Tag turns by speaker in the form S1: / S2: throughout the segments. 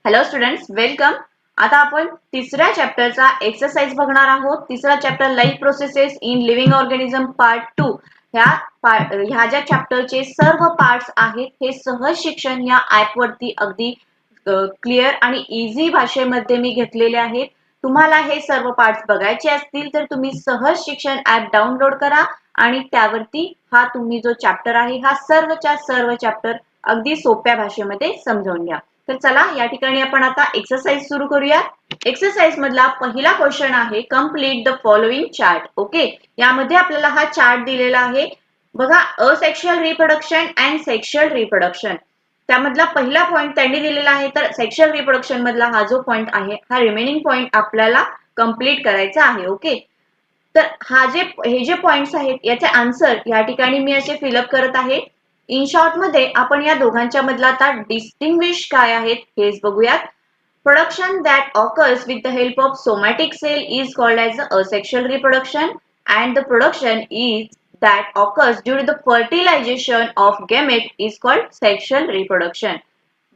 S1: Hello students, welcome. आता आपण तिसऱ्या चॅप्टरचा एक्सरसाइज बघणार आहोत. तिसरा chapter life processes in living organism part 2. ह्या ज्या चॅप्टरचे सर्व पार्ट्स आहेत हे सहज शिक्षण या ऍप वरती अगदी क्लिअर आणि इझी भाषेमध्ये मी घेतलेले आहेत. तुम्हाला हे सर्व पार्ट्स बघायचे असतील तर तुम्ही सहज शिक्षण ऍप डाउनलोड करा आणि त्यावरती हा तुम्ही जो चॅप्टर आहे हा सर्वच्या सर्व चॅप्टर अगदी सोप्या भाषेमध्ये समजावून घ्या. तर चला या ठिकाणी आपण आता एक्सरसाइज सुरू करूया. एक्सरसाइज मधला पहिला क्वेश्चन आहे complete the following chart. Okay, यामध्ये आपल्याला हा चार्ट दिलेला आहे बघा. Asexual reproduction and sexual reproduction, त्यामधला पहिला पॉइंट त्यांनी दिलेला आहे. तर सेक्शुअल रिप्रोडक्शन मधला हा जो पॉइंट आहे हा रिमेनिंग पॉइंट आपल्याला कंप्लीट करायचा आहे. ओके, तर हे जे पॉइंट्स आहेत याचे आन्सर या ठिकाणी मी असे फिलअप करत आहे. इन शॉर्ट मध्ये आपण या दोघांच्या मधला आता डिस्टिंग्विश काय आहेत हेच बघूयात. Production that occurs with the help of somatic cell is called as asexual reproduction and the production is that occurs during the fertilization of gamete is called sexual reproduction.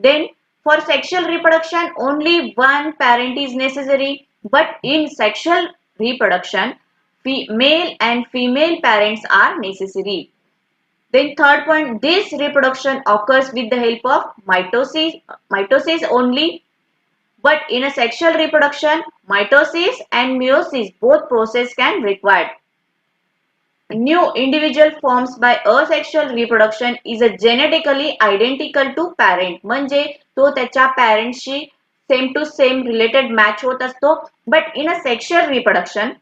S1: Then for sexual reproduction only one parent is necessary, but in sexual reproduction male and female parents are necessary. Then third point, this reproduction occurs with the help of mitosis only, but in a sexual reproduction mitosis and meiosis both process can required. New individual forms by asexual reproduction is a genetically identical to parent, म्हणजे तो त्याच्या पॅरेंटशी same to same related match होत असतो. But in a sexual reproduction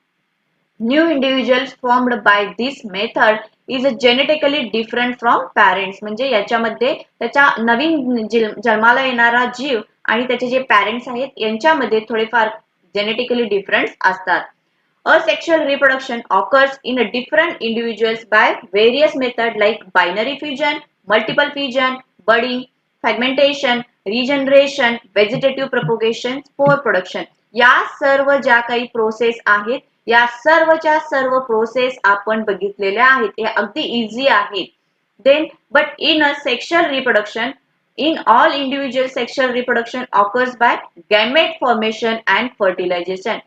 S1: new individuals formed by this method is a genetically different from parents, म्हणजे याच्यामध्ये त्याच्या नवीन जन्माला येणारा जीव आणि त्याचे जे पॅरेंट्स आहेत यांच्यामध्ये थोडेफार जेनेटिकली डिफरंट असतात. Asexual reproduction occurs in a different individuals by various methods like binary fusion, multiple fusion, budding, fragmentation, regeneration, vegetative propagation, spore production. या सर्व ज्या काही प्रोसेस आहेत या सर्वच्या सर्व प्रोसेस आपण बघितलेल्या आहेत. हे अगदी इझी आहेत. Then but in a sexual reproduction in all individual sexual reproduction occurs by gamete formation and fertilization.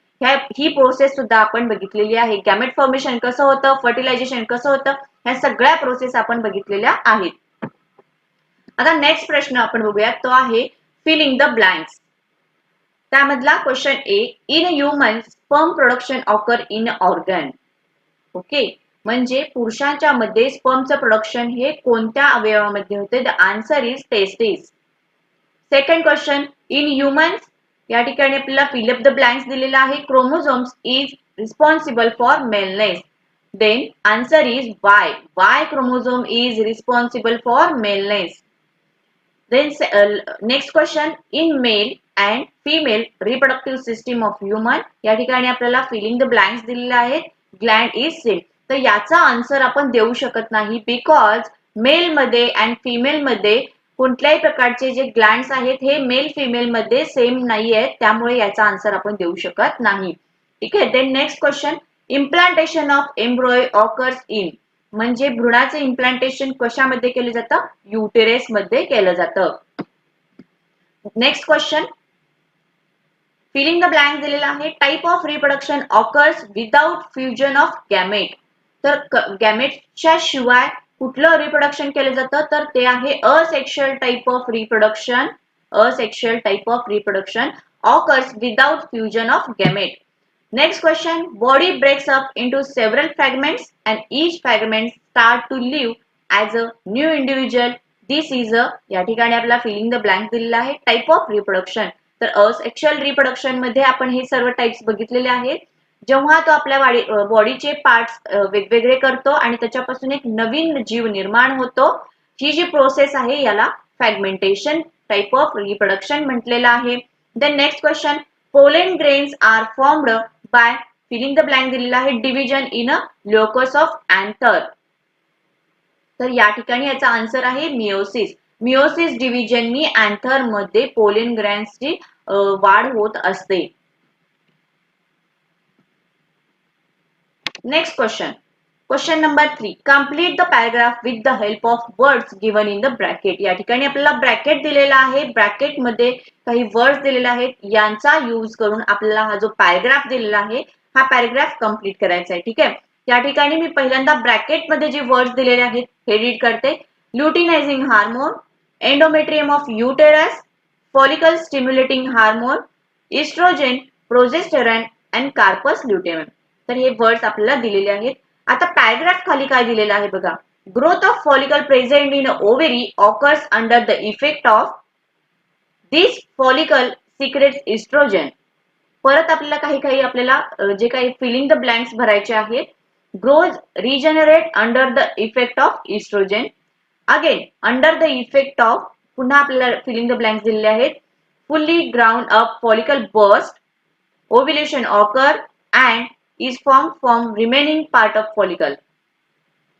S1: He process सुद्धा आपण बघितलेली आहे. गॅमेट फॉर्मेशन कसं होतं, फर्टिलायझेशन कसं होतं, ह्या सगळ्या प्रोसेस आपण बघितलेल्या आहेत. आता नेक्स्ट प्रश्न आपण बघूया, तो आहे फिलिंग द ब्लँक्स. त्यामधला question A, in human sperm production occur in organ. Okay, म्हणजे पुरुषांच्या मध्ये स्पर्मचं प्रोडक्शन हे कोणत्या अवयवामध्ये होते? The answer is testis. Second question, in humans या ठिकाणी आपल्याला फिल अप द ब्लँक्स दिलेला आहे. Chromosomes is responsible for maleness. Then answer is Y chromosome is responsible for maleness. Then next question, in male and female reproductive system of human या ठिकाणी आपल्याला filling the blanks दिलेले आहेत. Gland is same. तर याचा answer आपण देऊ शकत नाही बिकॉज मेल मध्ये अँड फिमेल मध्ये कोणत्याही प्रकारचे जे ग्लँड्स आहेत हे मेल फिमेल मध्ये सेम नाही आहेत, त्यामुळे याचा आन्सर आपण देऊ शकत नाही. ठीक आहे. Then next question, implantation of embryo occurs in, म्हणजे भ्रूणाचे इम्प्लांटेशन कशामध्ये केलं जातं? युटेरस मध्ये केलं जातं. Next question, filling the blank दिलेला आहे. Type of reproduction occurs without fusion of gamete. तर गॅमेटच्या शिवाय कुठलं रिप्रोडक्शन केलं जातं? तर ते आहे asexual type of reproduction. Asexual type of reproduction occurs without fusion of gamete. Next question, body breaks up into several fragments and each fragment start to live as a new individual. This is a, या ठिकाणी आपला filling the blank दिलेला आहे. Type of reproduction. तर asexual reproduction मध्ये आपण हे सर्व टाइप्स बघितलेले आहेत. जेव्हा तो आपल्या बॉडीचे पार्ट्स वेगवेगळे करतो आणि त्याच्यापासून एक नवीन जीव निर्माण होतो, ही जी प्रोसेस आहे याला फ्रॅगमेंटेशन टाइप ऑफ रिप्रोडक्शन म्हटलेलं आहे. Then next question, pollen grains are formed by filling the blank दिलेला आहे. Division in a locus of anther. तर या ठिकाणी याचा आन्सर आहे मिओसिस. मिओसिस डिव्हिजननी अँथर मध्ये पोलन ग्रेन्सची वाढ होत असते. Next question, question number 3. Complete the paragraph with the help of words given in the bracket. या ठिकाणी आपल्याला ब्रॅकेट दिलेला आहे. ब्रॅकेट मध्ये काही वर्ड्स दिलेले आहेत. यांचा यूज करून आपल्याला हा जो पॅराग्राफ दिलेला आहे हा पॅराग्राफ कंप्लीट करायचा आहे. ठीक आहे. या ठिकाणी मी पहिल्यांदा ब्रॅकेट मध्ये जे वर्ड्स दिलेले आहेत हे रीड करते. Luteinizing hormone, endometrium of uterus, follicle stimulating hormone, oestrogen, progesterone and corpus luteum. तर हे वर्ड्स आपल्याला दिलेले आहेत. आता पॅराग्राफ खाली काय दिलेलं आहे बघा. Growth of follicle present in ovary occurs under the effect of this follicle secretes estrogen. परत आपल्याला काही आपल्याला जे काही फिलिंग द ब्लँक्स भरायचे आहेत. Grows regenerate under the effect of estrogen. Again under the effect of, पुन्हा आपल्याला फिलिंग द ब्लँक्स दिलेले आहेत. Fully grown up follicle burst, ovulation occur and is formed from remaining part of follicle.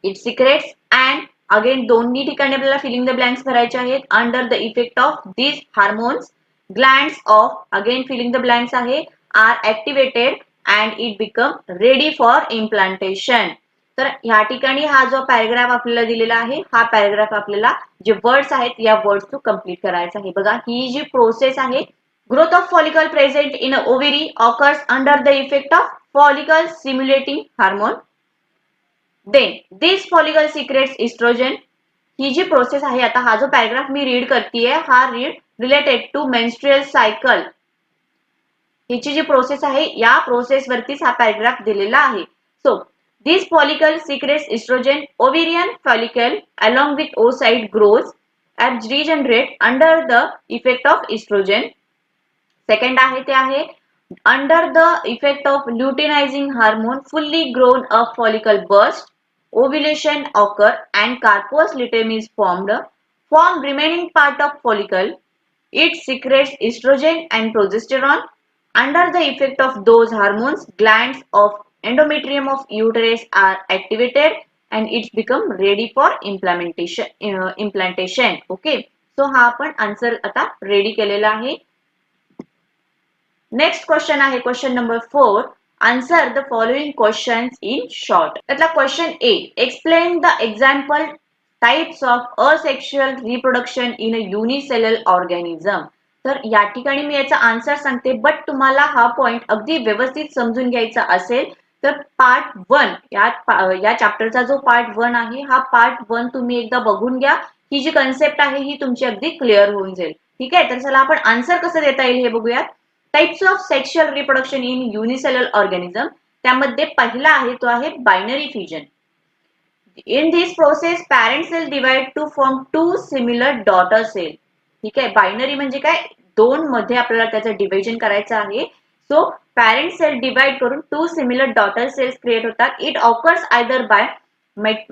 S1: It secretes and again दोन्ही ठिकाणी आपल्याला filling the blanks भरायचे आहेत. Under the effect of these hormones, glands of again filling the blanks आहे are activated and it become ready for implantation. तर ह्या ठिकाणी हा जो पॅराग्राफ आपल्याला दिलेला आहे हा पॅराग्राफ आपल्याला जे वर्ड्स आहेत या वर्ड्स टू कंप्लीट करायचा आहे. बघा ही जी प्रोसेस आहे. Growth of follicle present in a ovary occurs under the effect of follicle stimulating hormone. Then this follicle secretes estrogen. ही जी प्रोसेस आहे, आता हा जो पॅराग्राफ मी रीड करतेय हा रिलेटेड टू मेन्स्ट्रुअल सायकल. हिची जी प्रोसेस आहे या प्रोसेस वरतीच हा पॅराग्राफ दिलेला आहे. So this follicle secretes estrogen. Ovarian follicle along with oocyte grows and regenerate under the effect of estrogen. Second आहे ते आहे under the effect of luteinizing hormone fully grown up follicle burst, ovulation occur and corpus luteum is formed. Form remaining part of follicle. It secretes oestrogen and progesterone. Under the effect of those hormones glands of endometrium of uterus are activated and it's become ready for implantation. Okay. So हा आपण answer आता ready केलेला आहे. Next question आहे question number 4. Answer the following questions in short. त्यातला question A. Explain the example types of asexual reproduction in a unicellular organism. तर या ठिकाणी मी याचा आन्सर सांगते, बट तुम्हाला हा पॉइंट अगदी व्यवस्थित समजून घ्यायचा असेल तर पार्ट 1 या चॅप्टरचा जो पार्ट 1 आहे हा पार्ट 1 तुम्ही एकदा बघून घ्या. ही जी कन्सेप्ट आहे ही तुमची अगदी क्लिअर होऊन जाईल. ठीक आहे. तर चला आपण आन्सर कसं देता येईल हे बघूयात. Types of sexual reproduction in unicellular organism. त्यामध्ये पहिला आहे तो आहे binary fusion. In this process parent cell divide to form two similar daughter cell. ठीक आहे. बायनरी म्हणजे काय, दोन मध्ये आपल्याला त्याचं डिव्हिजन करायचं आहे. सो पॅरेंट सेल डिवाइड करून two similar daughter cells create होतात. It occurs either by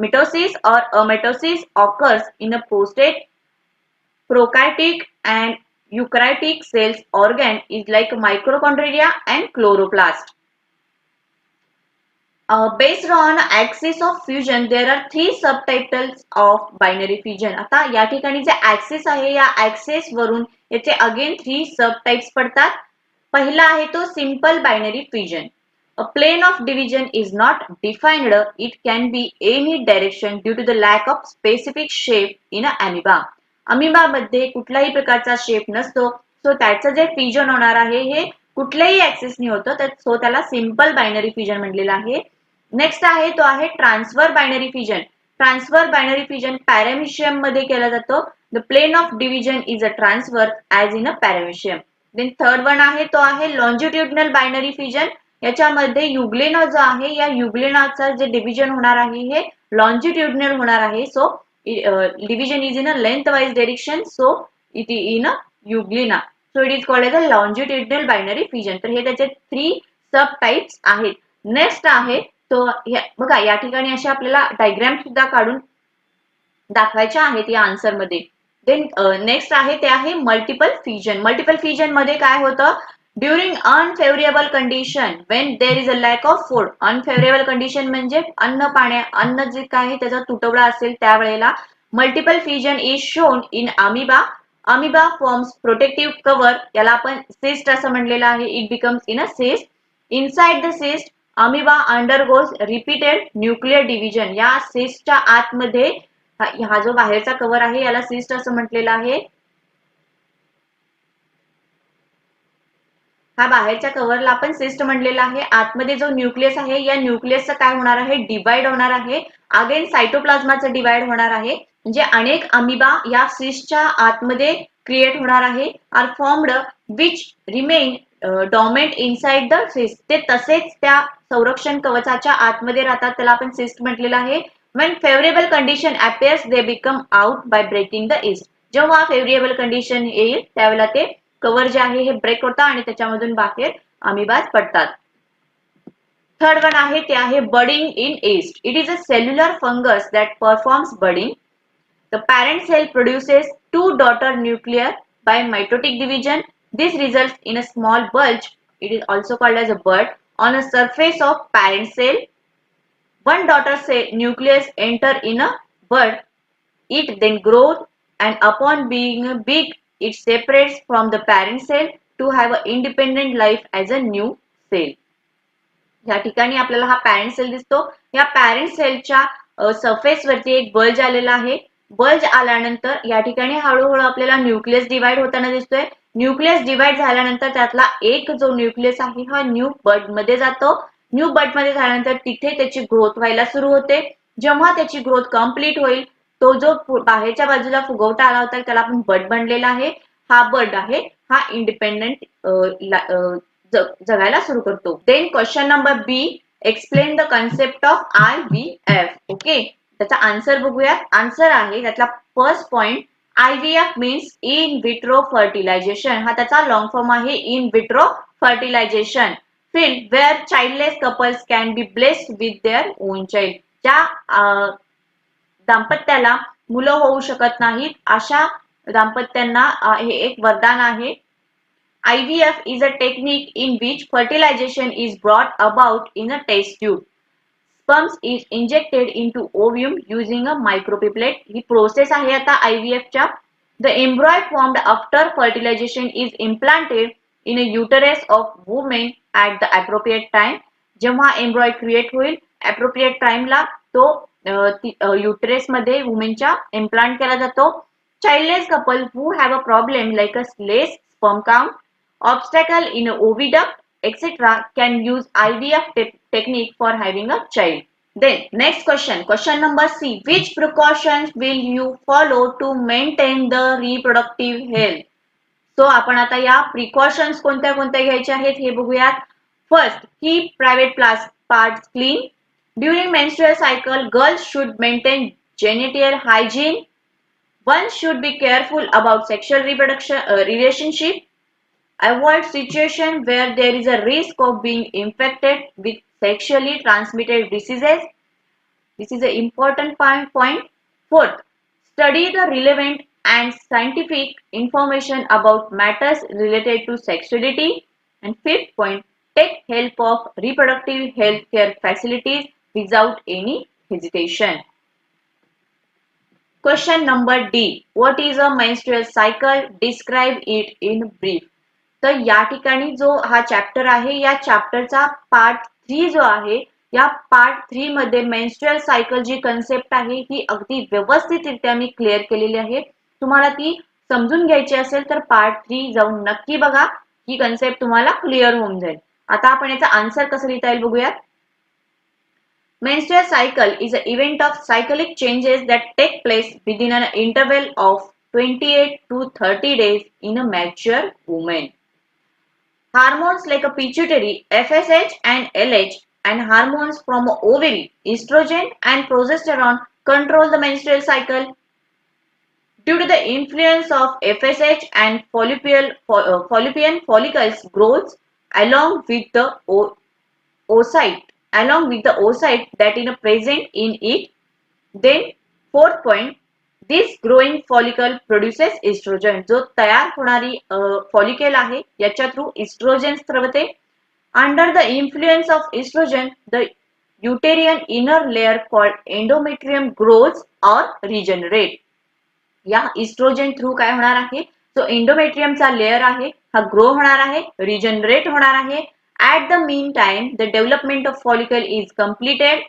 S1: mitosis or amitosis occurs in a prostate, prokaryotic and eukaryotic cells. Organ is like mitochondria and chloroplast. Based on axis of fusion, there are 3 subtypes of binary fusion. आता या ठिकाणी जे axis आहे या axis वरून याचे again 3 subtypes पडतात. पहिला आहे तो simple binary fusion. A plane of division is not defined. It can be any direction due to the lack of specific shape in a amoeba. Amoeba मध्ये कुठल्याही प्रकारचा शेप नसतो. सो त्याचं जे फ्युजन होणार आहे हे कुठल्याही ऍक्सिसनी होतं. तर सो त्याला सिंपल बायनरी फ्युजन म्हटलेलं आहे. नेक्स्ट आहे तो आहे transverse binary fusion. Transverse binary fusion paramecium मध्ये केला जातो. The plane of division is a transverse as in a paramecium. Then third one आहे तो आहे लॉन्जिट्युडनल बायनरी फ्युजन. याच्यामध्ये युग्लेना जो आहे या युग्लेनाचा जे डिव्हिजन होणार आहे हे लॉन्जिट्युडनल होणार आहे. So division is in a lengthwise direction. So it in a euglena. So it is called as a longitudinal binary fusion. तर हे त्याचे 3 सब टाइप्स आहेत. नेक्स्ट आहे तो बघा या ठिकाणी अशा आपल्याला डायग्राम सुद्धा काढून दाखवायच्या आहेत या आन्सर मध्ये. देन नेक्स्ट आहे ते आहे मल्टिपल फ्युजन. मल्टिपल फ्युजन मध्ये काय होतं, during unfavourable condition when there is a lack of food. Unfavourable condition म्हणजे अन्न जे काही त्याचा तुटवडा असेल त्यावेळेला multiple fusion is shown in amoeba. Amoeba forms protective cover. याला आपण सिस्ट असं म्हणलेलं आहे. It becomes in a cyst. Inside the cyst amoeba undergoes repeated nuclear division. या सिस्टच्या आतमध्ये हा जो बाहेरचा कव्हर आहे याला सिस्ट असं म्हटलेलं आहे. हा बाहेरच्या कव्हरला आपण सिस्ट म्हणलेला आहे. आतमध्ये जो न्यूक्लियस आहे या न्यूक्लियसचं काय होणार आहे, डिवाइड होणार आहे. अगेन सायटोप्लाझ्माचं डिवाइड होणार आहे. म्हणजे अनेक अमिबा या सिस्टच्या आतमध्ये क्रिएट होणार आहे. Are formed which remain dormant inside the cyst. ते तसेच त्या संरक्षण कवचाच्या आतमध्ये राहतात, त्याला आपण सिस्ट म्हटलेलं आहे. when favorable condition appears they become out by breaking the yeast. जेव्हा फेवरेबल कंडिशन येईल त्यावेळेला ते कव्हर जे आहे हे ब्रेक होतं आणि त्याच्यामधून बाहेर अमिबाज पडतात. थर्ड वन आहे ते आहे budding in yeast. It is a cellular fungus that performs budding. The parent cell produces two daughter nuclei by mitotic division. This results in a small bulge. It is also called as a bud on the surface of parent cell. One daughter cell nucleus enter in a bud. It then grows and upon being big, it separates from the parent cell to have an independent life as a new cell. या ठिकाणी आपल्याला हा parent sale दिसतो. या parent सेलच्या surface वरती एक bulge आलेला आहे. बल्ज आल्यानंतर या ठिकाणी हळूहळू आपल्याला न्यूक्लियस डिवाइड होताना दिसतोय. न्यूक्लियस डिवाइड झाल्यानंतर त्यातला एक जो न्यूक्लियस आहे हा न्यू बड मध्ये जातो. न्यू बड मध्ये झाल्यानंतर तिथे त्याची ग्रोथ व्हायला सुरू होते. जेव्हा त्याची ग्रोथ कंप्लीट होईल, तो जो बाहेरच्या बाजूला फुगवटा आला होता त्याला आपण बड बनलेला आहे. हा बड आहे हा इंडिपेंडेंट जगायला सुरू करतो. Then question number B, explain the concept of IVF. Okay, त्याचा आन्सर बघूयात. आन्सर आहे त्यातला first point, IVF means in vitro fertilization. हा त्याचा लॉंग फॉर्म आहे, in vitro fertilization field where childless couples can be blessed with their own child. ज्या दाम्पत्याला मुलं होऊ शकत नाहीत अशा दाम्पत्यांना हे एक वरदान आहे. IVF is a technique in which fertilization is brought about in a test tube. Sperm is injected into ovum using a micropipette. He process आहे आता IVF च्या. The embryo formed after fertilization is implanted in a uterus of woman at the appropriate time. जेव्हा एम्ब्रॉय create होईल appropriate time ला तो uterus मध्ये वुमेनच्या implant केला जातो. Childless couple who have a problem like a less sperm count, obstacle in a oviduct, etc. can use IVF technique for having a child. Then next question, question number C. Which precautions will you follow to maintain the reproductive health? So आपण आता या precautions कोणत्या कोणत्या घ्यायच्या आहेत हे बघूयात. First, keep private parts clean. During menstrual cycle, girls should maintain genital hygiene. One should be careful about sexual reproduction relationship. Avoid situation where there is a risk of being infected with sexually transmitted diseases. This is an important point. Fourth, study the relevant and scientific information about matters related to sexuality. And fifth point, take help of reproductive health care facilities without any hesitation. Question number D. What is a menstrual cycle? Describe it in brief. तर या ठिकाणी जो हा chapter आहे या चॅप्टरचा part 3 जो आहे या पार्ट 3 मध्ये मेन्स्ट्रुअल सायकल जी कन्सेप्ट आहे ही अगदी व्यवस्थितरित्या मी क्लिअर केलेली आहे. तुम्हाला ती समजून घ्यायची असेल तर पार्ट 3 जाऊन नक्की बघा, ही कन्सेप्ट तुम्हाला क्लिअर होऊन जाईल. आता आपण याचा आन्सर कसं लिहिता येईल बघूयात. Menstrual cycle is an event of cyclic changes that take place within an interval of 28 to 30 days in a mature woman. Hormones like a pituitary, FSH and LH, and hormones from ovary, estrogen and progesterone control the menstrual cycle. Due to the influence of FSH and fallopian follicles growth along with the oocyte that is present in it. Then fourth point, this growing follicle produces estrogen. जो तयार होणारी follicle आहे याच्या through oestrogen स्त्रवते. Under the influence of oestrogen the uterine inner layer called endometrium grows or regenerate. या oestrogen through काय होणार आहे, जो एंडोमेट्रियमचा लेयर आहे हा ग्रो होणार आहे, रिजनरेट होणार आहे At the meantime, the development of follicle is completed.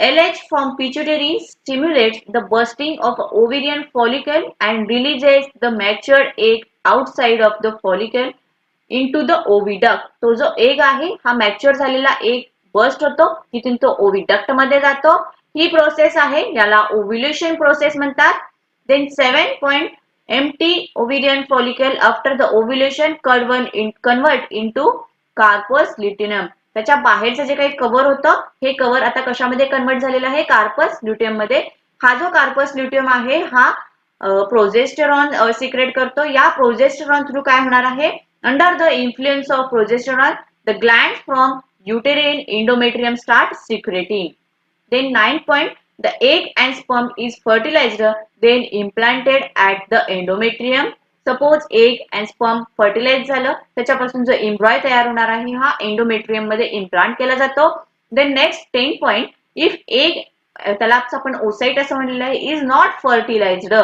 S1: LH from pituitary stimulates the bursting of ovarian follicle and releases the matured egg outside of the follicle into the oviduct. तो जो egg आहे हा mature झालेला egg burst होतो, तिथून तो oviduct मध्ये जातो. ही प्रोसेस आहे, याला ओव्युलेशन प्रोसेस म्हणतात. Then 7 point empty ovarian follicle after the ovulation convert into corpus luteum. त्याच्या बाहेरचं जे काही कव्हर होतं हे कव्हर आता कशामध्ये कन्वर्ट झालेलं आहे, कार्पस ल्युटियम मध्ये. हा जो कार्पस ल्युटियम आहे हा प्रोजेस्टेरॉन सिक्रेट करतो. या प्रोजेस्टेरॉन थ्रू काय होणार आहे, under the influence of progesterone the Gland from uterine endometrium start secreting. Then 9 point, the egg and sperm is fertilized, then implanted at the endometrium. Suppose egg and sperm fertilize झालं, त्याच्यापासून जो एम्ब्रॉय तयार होणार आहे हा एंडोमेट्रियम मध्ये implant केला जातो. Then next 10 point, if egg, त्याला आपण ओसाइट असं म्हणलेलं आहे, is not fertilized,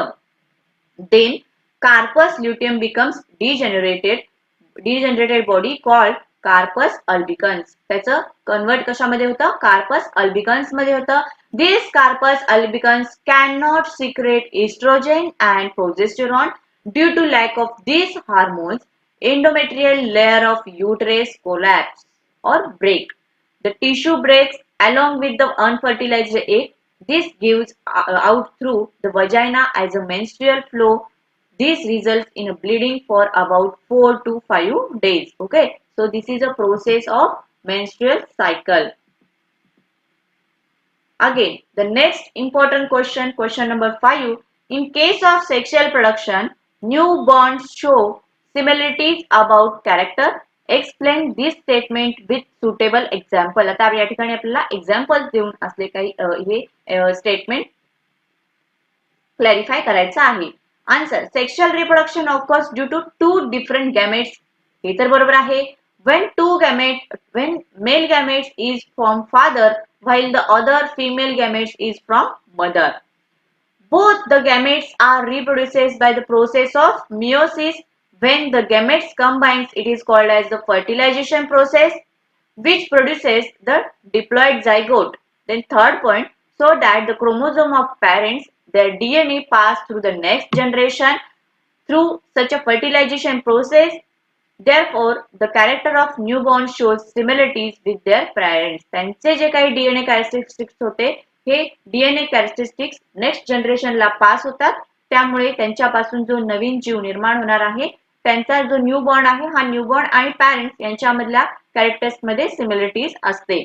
S1: then corpus luteum becomes degenerated body called corpus albicans. त्याचं कन्वर्ट कशामध्ये होतं, कार्पस अल्बिकन्स मध्ये होतं. This corpus albicans can not secrete oestrogen and progesterone. Due to lack of these hormones, endometrial layer of uterus collapse or break. The tissue breaks along with the unfertilized egg. This gives out through the vagina as a menstrual flow. This results in a bleeding for about 4 to 5 days. Okay, so this is a process of menstrual cycle. Again, the next important question, question number 5. In case of sexual production, newborns show similarities about character. Explain this statement with suitable example. आता या ठिकाणी आपल्याला examples देऊन असले काही हे statement clarify करायचं आहे. Answer, sexual reproduction occurs due to 2 different gametes. हे तर बरोबर आहे. when male gametes is from father while the other female gametes is from mother. Both the gametes are reproduced by the process of meiosis. When the gametes combines, it is called as the fertilization process, which produces the diploid zygote. Then third point, so that the chromosome of parents, their DNA pass through the next generation through such a fertilization process. Therefore, the character of newborn shows similarities with their parents. त्यांचे जे काही DNA characteristics होते हे DNA characteristics next जनरेशनला pass होतात. त्यामुळे त्यांच्यापासून जो नवीन जीव निर्माण होणार आहे त्यांचा जो न्यूबॉर्न आहे हा न्यूबॉर्न आणि पॅरेंट्स यांच्यामधल्या कॅरेक्टर्स मध्ये सिमिलरिटीज असते.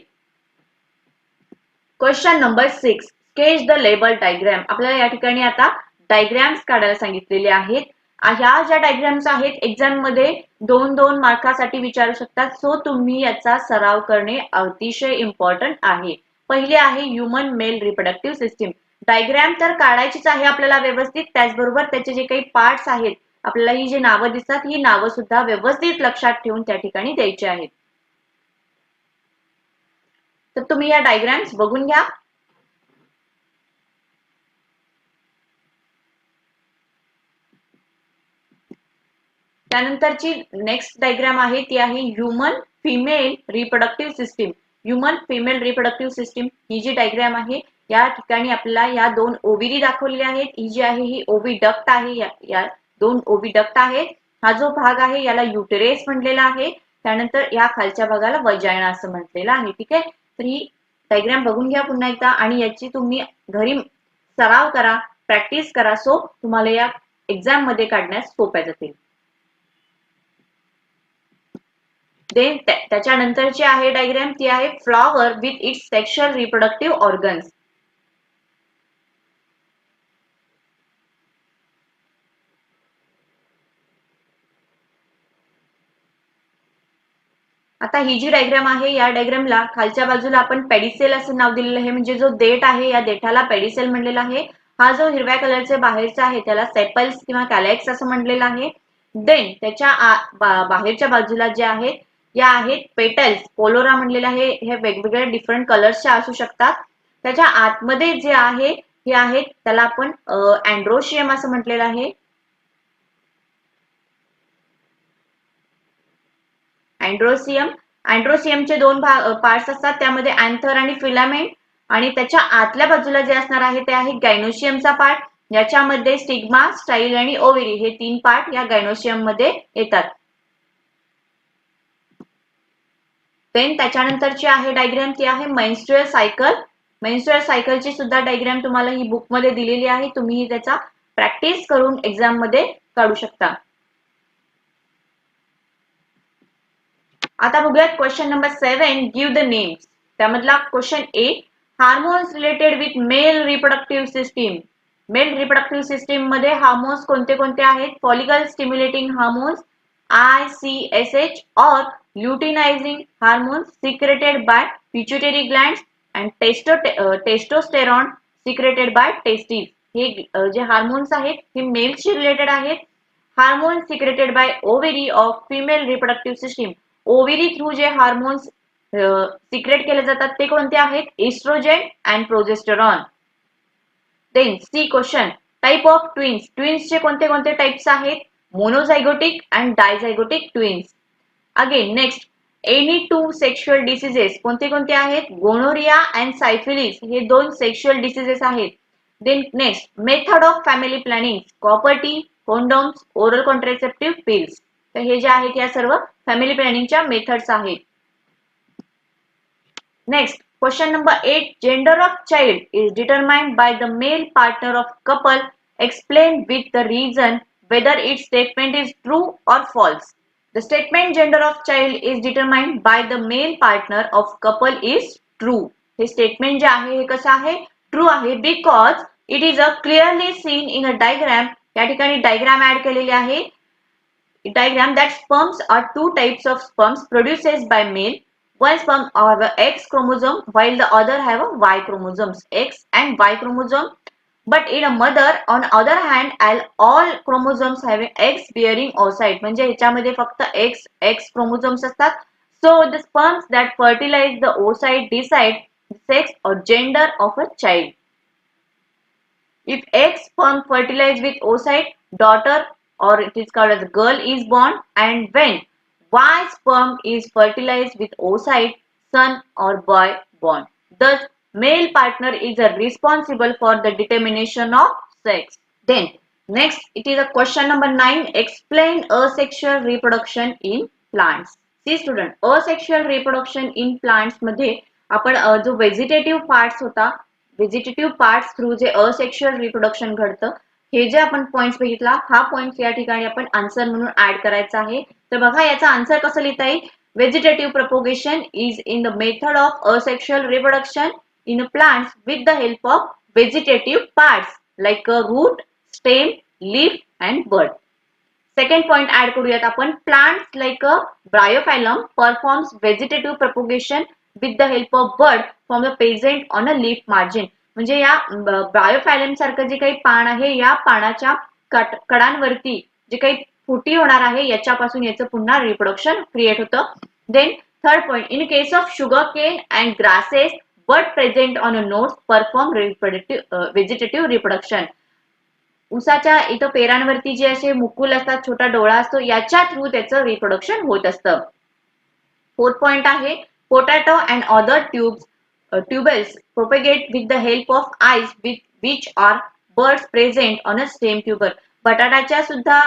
S1: Question number 6, sketch the label diagram. आपल्याला या ठिकाणी आता डायग्राम्स काढायला सांगितलेले आहेत. ह्या ज्या डायग्राम्स आहेत एक्झाम मध्ये 2-2 मार्कासाठी विचारू शकतात. सो तुम्ही याचा सराव करणे अतिशय इम्पॉर्टंट आहे. पहिले आहे human mail reproductive system. Diagram तर काढायचीच आहे आपल्याला व्यवस्थित, त्याचबरोबर त्याचे जे काही पार्ट्स आहेत आपल्याला ही जी नावं दिसतात ही नावं सुद्धा व्यवस्थित लक्षात ठेवून त्या ठिकाणी द्यायची आहेत. तर तुम्ही या डायग्राम्स बघून घ्या. त्यानंतरची नेक्स्ट डायग्राम आहे ती आहे human female reproductive system. Human female reproductive system ही जी डायग्राम आहे या ठिकाणी आपल्याला या 2 ओव्हरी दाखवलेल्या आहेत. ही जी आहे ही ओव्हिडक्ट आहे. या 2 ओव्हिडक्ट आहेत. हा जो भाग आहे याला युटेरस म्हटलेला आहे. त्यानंतर या खालच्या भागाला वजायना असं म्हटलेलं आहे. ठीक आहे, तर ही डायग्राम बघून घ्या पुन्हा एकदा आणि याची तुम्ही घरी सराव करा, प्रॅक्टिस करा. सो तुम्हाला या एक्झाम मध्ये काढण्यास सोप्या जातील. देन त्याच्यानंतरची आहे डायग्राम ती आहे flower with its sexual reproductive organs. आता ही जी डायग्राम आहे या डायग्रामला खालच्या बाजूला आपण पेडिसेल असं नाव दिलेलं आहे. म्हणजे जो देठ आहे या देठाला पेडिसेल म्हणलेला आहे. हा जो हिरव्या कलरचे बाहेरचा आहे त्याला सेपल्स किंवा कॅलेक्स असं म्हणलेलं आहे. देन त्याच्या बाहेरच्या बाजूला जे आहेत या आहेत पेटल्स, पोलोरा म्हणलेला आहे. हे वेगवेगळ्या डिफरंट कलर्सच्या असू शकतात. त्याच्या आतमध्ये जे आहे हे आहेत त्याला आपण अँड्रोशियम असं म्हटलेलं आहे. अँड्रोसियमचे दोन पार्ट्स असतात, त्यामध्ये अँथर आणि फिलामेंट, आणि त्याच्या आतल्या बाजूला जे असणार आहे ते आहे गायनोशियमचा पार्ट, याच्यामध्ये स्टिग्मा, स्टाईल आणि ओव्हरी हे 3 पार्ट या गायनोशियम मध्ये येतात. देन त्याच्यानंतरची आहे डायग्राम ती आहे मेन्स्ट्रुअल सायकल. मेन्स्ट्रुअल सायकलची सुद्धा डायग्राम तुम्हाला ही बुक मध्ये दिलेली आहे, तुम्ही त्याचा प्रॅक्टिस करून एक्झाम मध्ये काढू शकता. आता बघूयात question number 7, give the names. त्यामधला question A, hormones related with male reproductive system. Male reproductive system मध्ये हार्मोन्स कोणते कोणते आहेत? Follicle stimulating hormones ICSH or luteinizing hormones secreted by pituitary glands and testosterone secreted by testes. हे जे hormones आहेत हे मेलशी रिलेटेड आहेत. Hormones secreted by ovary of female reproductive system. Ovary through जे हार्मोन्स सिक्रेट केले जातात ते कोणते आहेत? Oestrogen and progesterone. Then C question, type of twins. ट्विन्सचे कोणते कोणते टाइप्स आहेत? Monozygotic and dizygotic twins. Again next, any 2 sexual diseases कोणते कोणते आहेत? गोनोरिया अँड सायफिलिस हे 2 सेक्शुअल डिसीजेस आहेत. Then next, method of family planning, copper T, condoms, oral contraceptive pills. तर हे जे आहेत या सर्व फॅमिली प्लॅनिंगच्या मेथड्स आहेत. Next question number 8, gender of child is determined by the male partner of couple. Explain with the reason whether its statement is true or false. The statement gender of child is determined by the male partner of couple is true. हे statement जे आहे हे कसं आहे? True आहे, because it is a clearly seen in a diagram. या ठिकाणी diagram add केलेली आहे. Diagram that sperms are 2 types of sperms produced by male. One sperm have a X chromosome while the other have a Y chromosomes, X and Y chromosome. But in a mother, on other hand, all chromosomes have X bearing oocyte. म्हणजे ह्याच्यामध्ये फक्त X chromosomes असतात. So the sperms that fertilize the oocyte decide the sex or gender of a child. If X sperm fertilized with oocyte, daughter or it is called as girl is born, and when Y sperm is fertilized with oocyte, son or boy born. Thus male partner is responsible for the determination of sex. Then next it is a question number 9, explain asexual reproduction in plants. See student, asexual reproduction in plants मध्ये आपण जो vegetative parts होता, vegetative parts through जे asexual reproduction घडतं, हे जे आपण points बघितला, हा पॉइंट या ठिकाणी आपण आन्सर म्हणून ऍड करायचा आहे. तर बघा याचा आन्सर कसं लिहिता येईल? Vegetative propagation is in the method of asexual reproduction in plants with the help of vegetative parts like a root, stem, leaf and bud. Second point add करूयात आपण. Plants like a bryophyllum performs vegetative propagation with the help of bud from the present on a leaf margin. म्हणजे या bryophyllum सारखं जे काही पान आहे, या पानाच्या कडांवरती जे काही फुटी होणार आहे याच्यापासून याचं पुन्हा रिप्रोडक्शन क्रिएट होतं. Then third point, in case of sugar cane and grasses bud present on a nodes perform vegetative reproduction. उसाच्या इथं पेरांवरती जे असे मुकुल असतात, छोटा डोळा असतो, याच्या थ्रू त्याचं रिप्रोडक्शन होत असतं. फोर्थ पॉइंट आहे, potato and other tubules propagate with the help of eyes with which are buds present on a stem tuber. बटाट्याच्या सुद्धा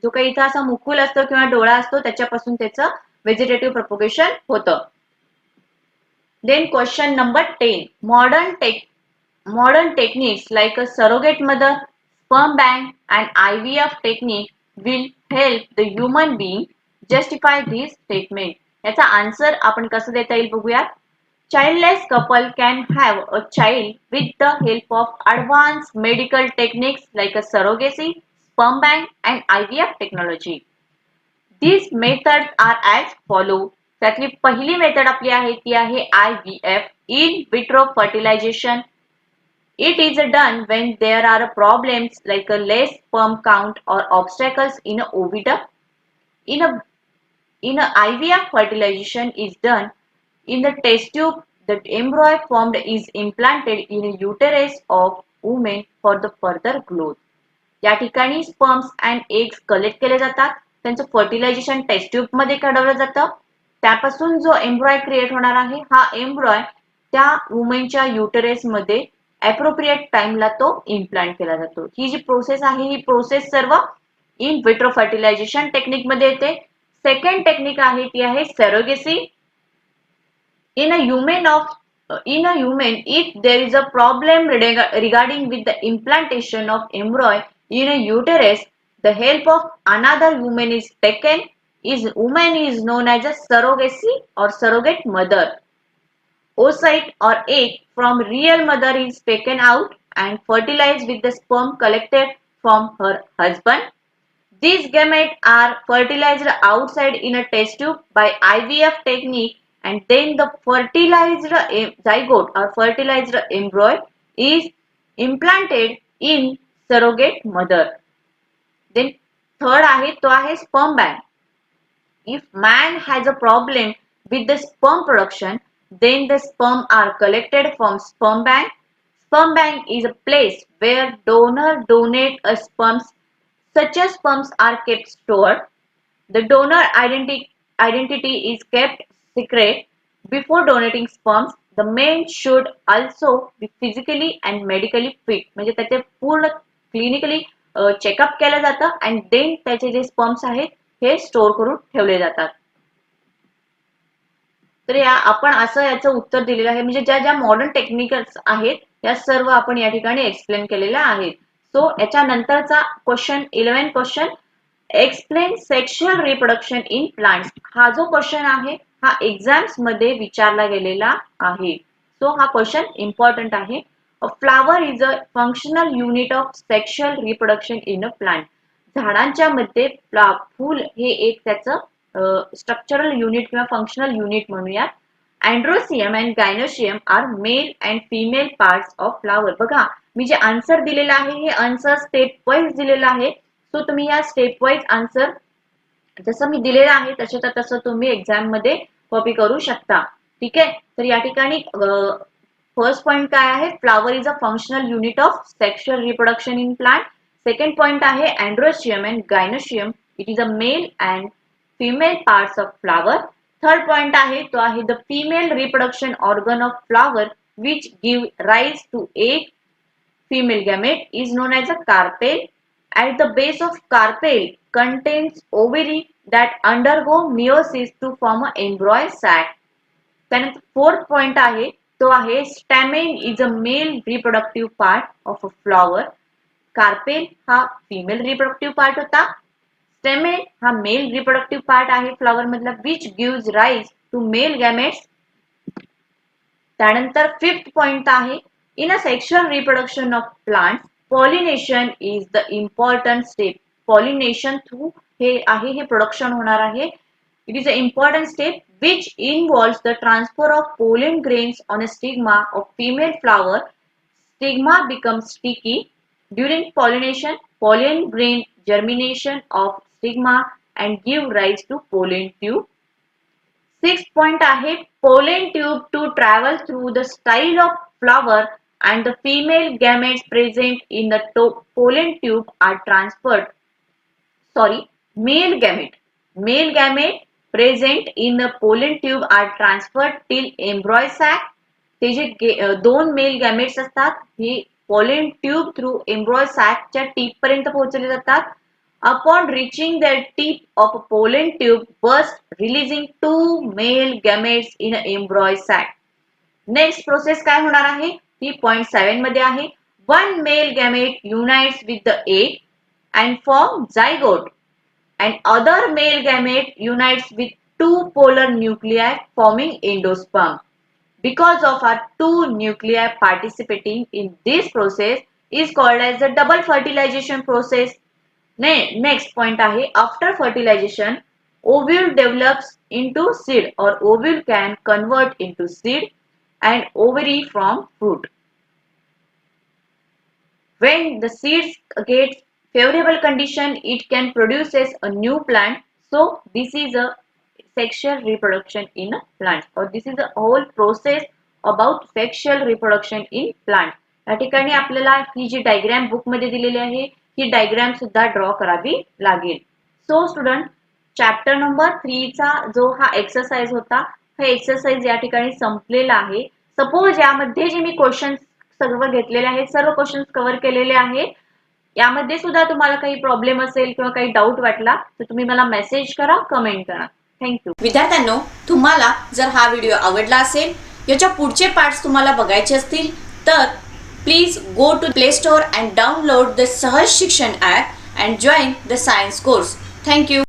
S1: जो काही इथं असा मुकुल असतो किंवा डोळा असतो त्याच्यापासून त्याचं व्हेजिटेटिव्ह प्रोपगेशन होतं. Then question number 10, modern techniques like a surrogate mother, sperm bank and IVF technique will help the human being justify this statement. याचा आन्सर आपण कसं देता येईल बघूयात. Childless couple can have a child with the help of advanced medical techniques like a surrogacy, sperm bank and IVF technology. These methods are as follow. त्यातली पहिली method आपली आहे ती आहे IVF, in vitro fertilization. It is done when there are problems like a less sperm count or obstacles in a oviduct. In a IVF fertilization is done in the test tube. The embryo formed is implanted in a uterus of woman for the further growth. या ठिकाणी sperms and eggs collect केले जातात. त्यांचं fertilisation taste tube मध्ये काढवलं जातं. त्यापासून जो एम्ब्रॉय create होणार आहे, हा एम्ब्रॉय त्या वुमेनच्या युटरस मध्ये ॲप्रोप्रिएट टाइमला तो इम्प्लांट केला जातो. ही जी प्रोसेस आहे, ही प्रोसेस सर्व इन विट्रो फर्टिलायझेशन टेक्निक मध्ये येते. सेकंड टेक्निक आहे ती आहे surrogacy. In a human, if there is a problem regarding with the implantation of embryo in a uterus, the help of another woman is taken. Woman is known as a surrogacy or surrogate mother. Oocyte or egg from real mother is taken out and fertilized with the sperm collected from her husband. These gametes are fertilized outside in a test tube by IVF technique, and then the fertilized zygote or fertilized embryo is implanted in surrogate mother. Then third आहे तो आहे sperm bank. If man has a problem with the sperm production, then the sperm are collected from sperm bank. Sperm bank is a place where donor donate a sperms. Such as sperms are kept stored. The donor identity is kept secret. Before donating sperms, the man should also be physically and medically fit. म्हणजे त्याचे पूर्ण clinically checkup केलं जातं आणि then त्याचे जे sperms आहेत हे स्टोअर करून ठेवले जातात. तर या आपण असं याचं उत्तर दिलेलं आहे. म्हणजे ज्या ज्या मॉडर्न टेक्निक्स आहेत या सर्व आपण या ठिकाणी एक्सप्लेन केलेल्या आहेत. सो याच्यानंतरचा question 11 question, explain sexual reproduction in plants. हा जो क्वेश्चन आहे हा एक्झाम्स मध्ये विचारला गेलेला आहे. सो हा क्वेश्चन इम्पॉर्टंट आहे. A flower is a functional unit of sexual reproduction in a plant. झाडांच्या मध्ये फूल हे एक त्याचं स्ट्रक्चरल युनिट किंवा फंक्शनल युनिट म्हणूया. Androecium and gynoecium are male and female parts of flower. बघा मी जे आन्सर दिलेलं आहे हे आन्सर स्टेप वाईज दिलेलं आहे. सो तुम्ही या स्टेप वाईज आन्सर जसं मी दिलेलं आहे तसं तुम्ही एक्झाम मध्ये कॉपी करू शकता. ठीक आहे. तर या ठिकाणी फर्स्ट पॉइंट काय आहे, flower is a functional unit of sexual reproduction in plant. Second point आहे androecium and gynoecium, it is a male and female parts of flower. Third point आहे तो आहे the female reproduction organ of flower which give rise to egg female gamete is known as a carpel. At the base of carpel contains ovary that undergo meiosis to form an embryo sac. त्यानंतर fourth point आहे तो आहे stamen is a male reproductive part of a flower. Carpel हा female reproductive part होता. Stamen हा male reproductive part आहे flower मधला which gives rise to male gametes. त्यानंतर फिफ्थ पॉइंट आहे in a sexual reproduction of plants pollination is the important step. Pollination through हे आहे हे प्रोडक्शन होणार आहे. It is a important step which involves the transfer of pollen grains on a stigma of female flower. Stigma becomes sticky during pollination. Pollen grain germination of stigma and give rise to pollen tube. Sixth point आहे pollen tube to travel through the style of flower and the female gametes present in the pollen tube are transferred. Sorry, male gamete present in the pollen tube are transferred till embryo sac. ते जे दोन mail gametes असतात हे pollen tube through embryo सॅकच्या tip पर्यंत पोहोचले जातात. Upon reaching the tip of pollen tube burst releasing two male gametes in embryo sac. Next process काय होणार आहे ती पॉइंट 7 मध्ये आहे. One male gamete unites with the egg and form zygote and other male gamete unites with two polar nuclei forming endosperm. Because of our two nuclei participating in this process is called as the double fertilization process. Next point आहे after fertilization ovule develops into seed or ovule can convert into seed and ovary from fruit. When the seeds get favorable condition it can produces a new plant. So this is a sexual reproduction in a plant or this is a whole process about sexual reproduction in plant. या ठिकाणी आपल्याला ही जी diagram book मध्ये दिलेली आहे ही diagram सुद्धा draw करावी लागेल. सो स्टुडंट चॅप्टर नंबर 3 चा जो हा एक्सरसाइज होता, हा एक्सरसाइज या ठिकाणी संपलेला आहे. सपोज यामध्ये जे मी क्वेश्चन सर्व घेतलेले आहेत, सर्व क्वेश्चन कव्हर केलेले आहेत. यामध्ये सुद्धा तुम्हाला काही प्रॉब्लेम असेल किंवा काही डाऊट वाटला तर तुम्ही मला मेसेज करा, कमेंट करा. थँक्यू.
S2: विद्यार्थ्यांनो, तुम्हाला जर हा व्हिडिओ आवडला असेल, याच्या पुढचे पार्ट्स तुम्हाला बघायचे असतील तर please go to play store and download the Sahaj Shikshan app and join the science course. Thank you.